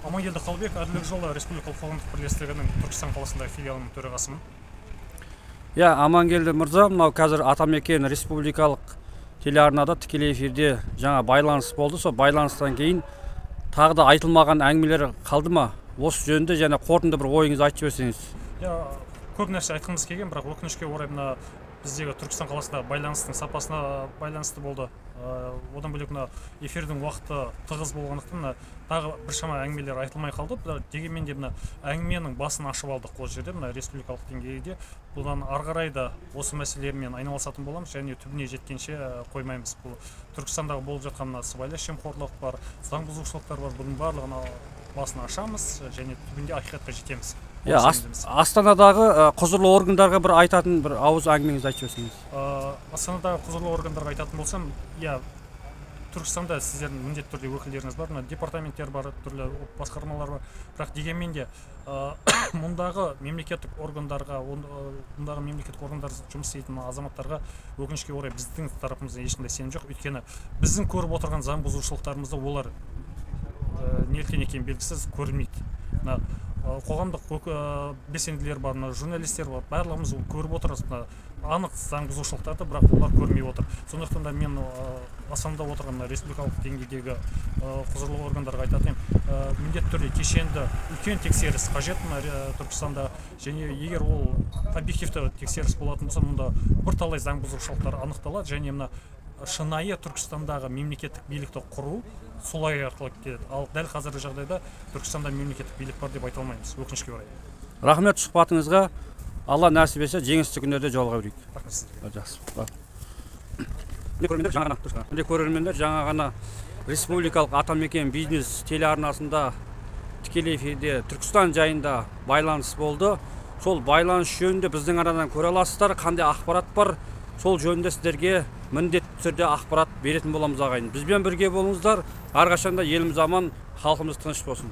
Амангелді Қалбек, Әділдік жолы Республикалық қоғамдық бірлестігінің Түркістан қаласындағы филиалының төрағасымын. Амангелді мырза, мынау қазір Атамекен республикалық телеарнада тікелей эфирде жаңа байланыс болды. Сол байланыстан кейін тағы да айтылмаған әңгімелер қалды ма? Осы жөнінде және қорытынды бір ойыңызды айтып жіберсеңіз. Көп нәрсе айтқымыз келген, бірақ өкінішке орай мына біздегі Түркістан қаласында байланыстың сапасына байланысты болды. Одан бөлек мына эфирдің уақыты тығыз болғандықтан тағы біршама әңгімелер айтылмай қалды. Дегенмен де мына әңгіменің басын ашып алдық осы жерде, мына республикалық деңгейде. Бұдан ары қарай да осы мәселелермен айналысатын боламыз және түбіне жеткенше қоймаймыз. Бұл Түркістандағы болып жатқан сыбайлас жемқорлық бар, заң бұзушылықтар бар, бұның барлығын басын ашамыз және түбінде ақиқатқа жетеміз. Астанадағы құзырлы органдарға бір айтатын бір ауыз әңгімеңізді айтып жіберсеңіз. Астанадағы құзырлы органдарға айтатын болсам, Түркістанда сіздердің міндетті түрде өкілдеріңіз бар, департаменттер бар, түрлі басқармалар бар. Бірақ дегенмен де мұндағы мемлекеттік органдар жұмыс істейтін азаматтарға өкінішке орай біздің тарапымызда ешқандай сенім жоқ. Өйткені біздің көріп отырған заң бұзушылықтарымызды олар неліктен екені белгісіз көрмейді. Қоғамдық белсенділер бар, журналистер бар, барлығымыз көріп отырмыз анық заң бұзушылықтарды, бірақ олар көрмей отыр. Сондықтан да мен Астанада отырған республикалық деңгейдегі құзырлы органдарға айтатын, міндетті түрде кешенді үлкен тексеріс қажет Түркістанда, және егер ол объективті тексеріс болатын болса, мұнда бірталай заң бұзушылықтар анықталады, және мына шынайы Түркістандағы мемлекеттік билікті құру солай арқылы келеді. Ал дәл қазіргі жағдайда Түркістанда мемлекеттік билік бар деп айта алмаймыз, өкінішке орай. Рахмет сұхбатыңызға. Алла нәсіп етсе, жеңісті күндерде жолыға берейік. Жақсы. Көрермендер, жаңа ғана республикалық Атамекен бизнес телеарнасында тікелей эфирде Түркістан жайында байланыс болды. Сол байланыс жөнінде біздің арадан көре аласыздар, қандай ақпарат бар, сол жөнінде сіздерге міндетті түрде ақпарат беретін боламыз ағайын. Бізбен бірге болыңыздар. Әрқашанда еліміз аман, халқымыз тыныш болсын.